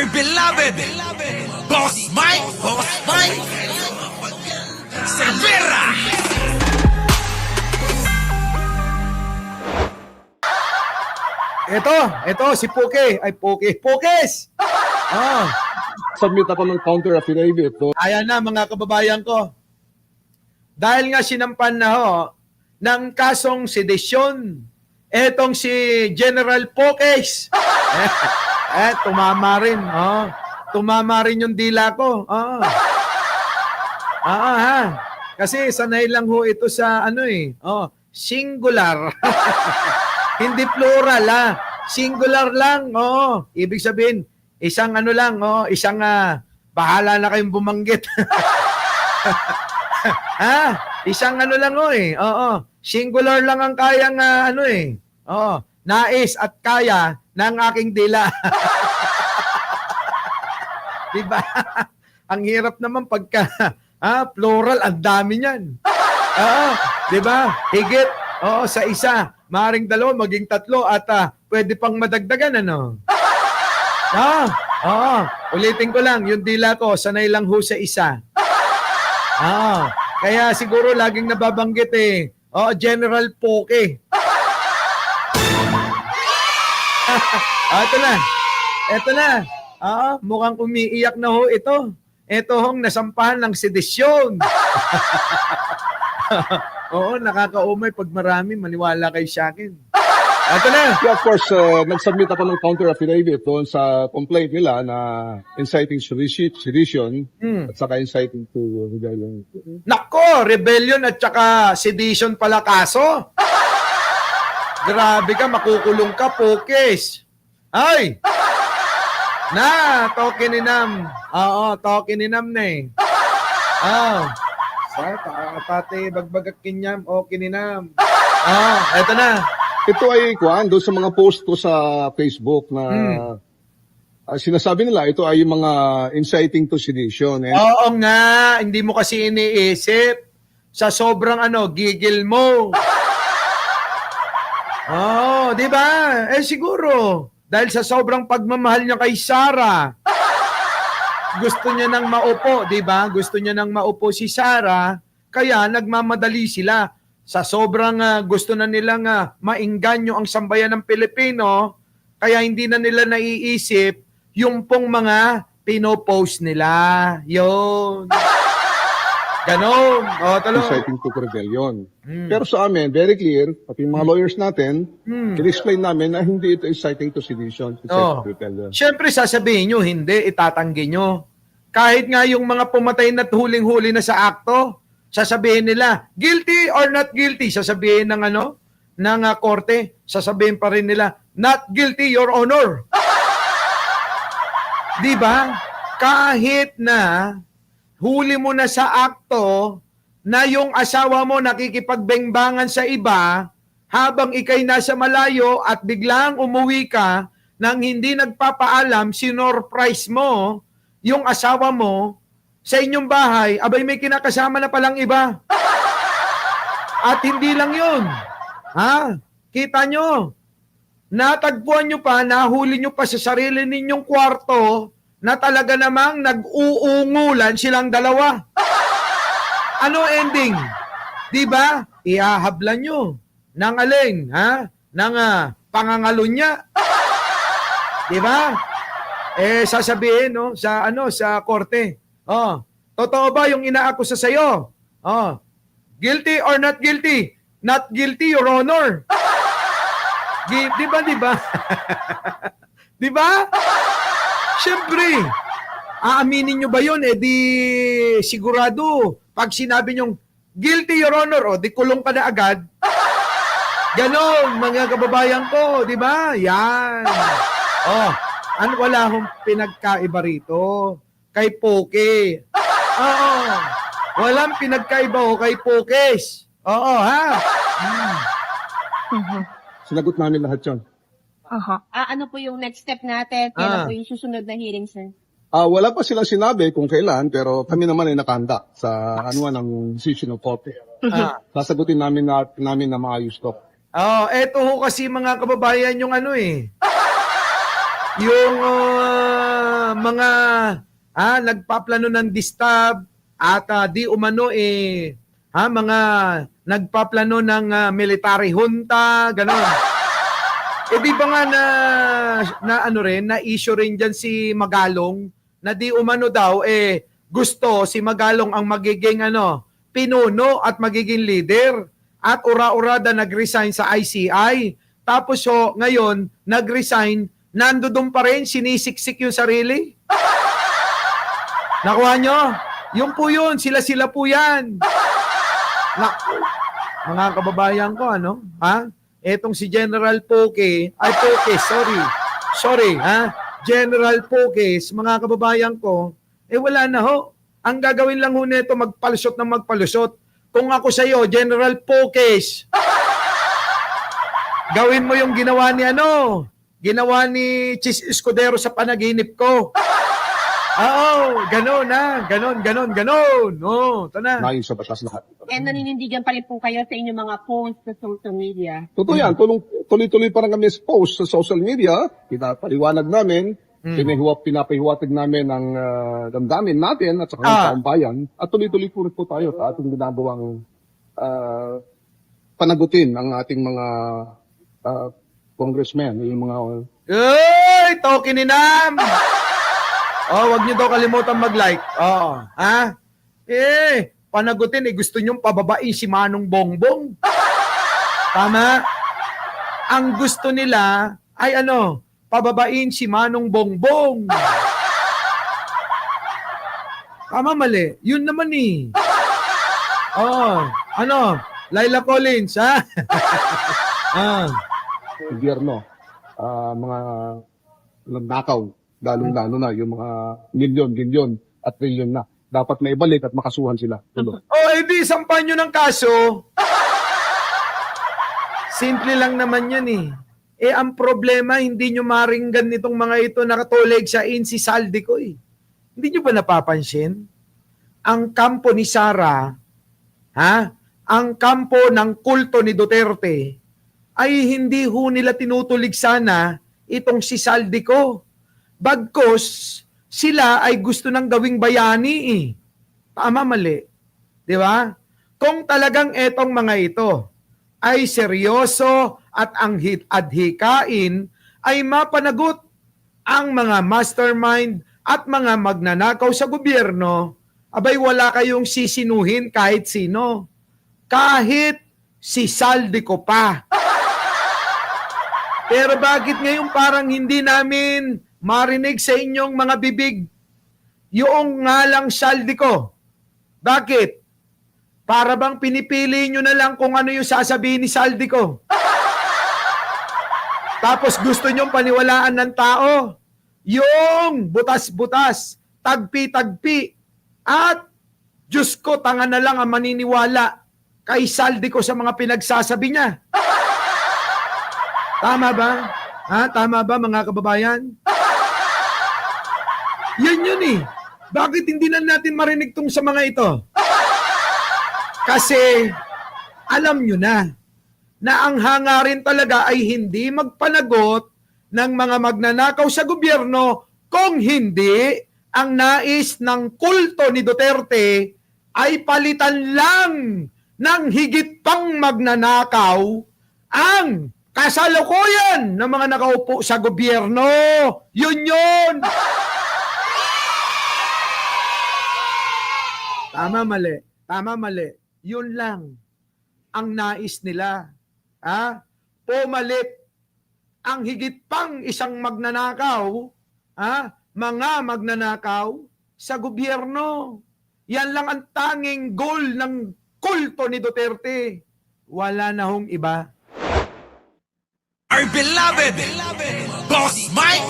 dear beloved, Boss Mike, Cervera. Ito, si Poke. Ay, Pokes! Ah, Submit ako ng counter affidavit. So, ayan na mga kababayan ko. Dahil nga sinampan na ho ng kasong sedisyon, etong si General Pokes. Tumama rin. Tumama rin yung dila ko. Ha. Kasi sanay lang ho ito sa singular. Hindi plural, singular lang. Ibig sabihin, isang isang bahala na kayong bumanggit. Isang lang singular lang ang kayang nais at kaya ng aking dila. Diba? Ang hirap naman pagka plural, ang dami niyan. Diba? Higit sa isa, maaaring dalawa, maging tatlo at pwede pang madagdagan, ano? Ulitin ko lang, yung dila ko, sanay lang ho sa isa. Kaya siguro laging nababanggit General Poke. Ito na. Mukhang umiiyak na ho ito. Ito hong nasampahan ng sedisyon. Oo, nakakaumay pag marami, maniwala kayo sa akin. Ito na. of course, nag-submit ako ng counter affidavit doon sa complaint nila na inciting sedition at saka inciting to rebellion. Nako, rebellion at saka sedition pala kaso. Grabe ka, makukulong ka, Pokes. Ay! Tokininam. Tokininam na pati bagbagak kinyam, kininam. Eto na. Ito ay doon sa mga post ko sa Facebook na sinasabi nila ito ay mga inciting to sedition. Oo nga, hindi mo kasi iniisip. Sa sobrang gigil mo. Di ba? Siguro, dahil sa sobrang pagmamahal niya kay Sarah, gusto niya nang maupo, di ba? Gusto niya nang maupo si Sarah, kaya nagmamadali sila. Sa sobrang gusto na nilang maingganyo ang sambayan ng Pilipino, kaya hindi na nila naiisip yung pong mga pinopost nila. Yun. Ganon. Inciting to rebellion. Pero sa amin, very clear, pati yung mga lawyers natin, in-explain namin na hindi ito inciting to sedition, inciting to rebellion. Siyempre, sasabihin nyo, hindi, itatanggi nyo. Kahit nga yung mga pumatay na't huling-huli na sa akto, sasabihin nila, guilty or not guilty, sasabihin ng korte, sasabihin pa rin nila, not guilty, Your Honor. Di ba? Kahit na huli mo na sa akto na yung asawa mo nakikipagbengbangan sa iba habang ikay nasa malayo at biglang umuwi ka nang hindi nagpapaalam, sinorprise mo yung asawa mo sa inyong bahay, abay may kinakasama na palang iba. At hindi lang yun. Kita nyo, natagpuan nyo pa, nahuli nyo pa sa sarili ninyong kwarto na talaga namang nag-uungulan silang dalawa. Ano ending? Diba? Ihahablan nyo. Nang alin? Nang pangangalo niya. Diba? Sasabihin sa korte. Totoo ba yung inaakusa sa iyo? Guilty or not guilty? Not guilty, Your Honor. Diba? Diba? Siyempre, aaminin nyo ba yun? Di sigurado, pag sinabi nyong guilty, Your Honor, di kulong ka na agad. Ganon, mga kababayan ko, di ba? Yan. Wala akong pinagkaiba rito kay Poke. Walang pinagkaiba kay Pokes. Sinagot namin lahat yun. Ano po yung next step natin? Kailan po yung susunod na hearing, sir? Wala pa silang sinabi kung kailan, pero kami naman ay nakahanda sa ng decision of korte. Sasagutin namin na maayos to. Eto ho kasi mga kababayan yung yung mga nagpaplano ng distab at di umano mga nagpaplano ng military junta, gano'n. Di ba nga na issue rin dyan si Magalong na di umano daw gusto si Magalong ang magiging pinuno at magiging leader at ura-urada nag-resign sa ICI. Tapos ngayon nag-resign, nandoon pa rin, sinisiksik yung sarili. Nakuha nyo? Yung po yun, sila-sila po yan. Mga kababayan ko, etong si General Poke, General Poke, mga kababayan ko, wala na ho. Ang gagawin lang ho nito, magpalusot ng magpalusot. Kung ako sa iyo, General Poke, gawin mo yung ginawa ni Chis Escudero sa panaginip ko. Ganon. Ito na. Nayon sa batas lahat. And naninindigan pa rin po kayo sa inyong mga posts sa social media. Totoo yan. Tuloy-tuloy pa rin kami sa post sa social media. Pinapaliwanag namin, pinapahiwatig namin ang damdamin natin at saka ng taong bayan. At tuloy-tuloy po rin po tayo sa ating ginagawang panagutin ang ating mga congressmen, yung mga... Tokininam! Wag niyo daw kalimutan mag-like. Panagutin, gusto niyong pababain si Manong Bongbong. Tama? Ang gusto nila ay pababain si Manong Bongbong. Tama, mali. Yun naman Laila Collins, ha? gobyerno, mga nakaw, lalong-lalo na yung mga milyon at trilyon na. Dapat may balik at makasuhan sila. Di sampan nyo ng kaso. Simple lang naman yan ang problema, hindi nyo maringgan nitong mga ito nakatulig sa si Saldico Hindi nyo ba napapansin? Ang kampo ni Sara, ang kampo ng kulto ni Duterte, ay hindi ho nila tinutulig sana itong si Saldico. Bagkos, sila ay gusto ng gawing bayani Tama, mali. Di ba? Kung talagang etong mga ito ay seryoso at ang adhikain ay mapanagot ang mga mastermind at mga magnanakaw sa gobyerno, abay wala kayong sisinuhin kahit sino. Kahit si Saldico pa. Pero bakit ngayon parang hindi namin marinig sa inyong mga bibig yung ngalang Saldico? Bakit? Para bang pinipili nyo na lang kung ano yung sasabihin ni Saldico? Tapos gusto nyong paniwalaan ng tao yung butas-butas, tagpi-tagpi, at Diyos ko, tanga na lang ang maniniwala kay Saldico sa mga pinagsasabi niya. Tama ba? Tama ba, mga kababayan? Yun Bakit hindi na natin marinig tong sa mga ito? Kasi alam nyo na ang hangarin talaga ay hindi magpanagot ng mga magnanakaw sa gobyerno kung hindi ang nais ng kulto ni Duterte ay palitan lang ng higit pang magnanakaw ang kasalukuyan ng mga nakaupo sa gobyerno. Yun! Tama, mali. Yun lang ang nais nila. Pumalit ang higit pang isang magnanakaw, mga magnanakaw sa gobyerno. Yan lang ang tanging goal ng kulto ni Duterte. Wala na hong iba. Our beloved Boss Mike.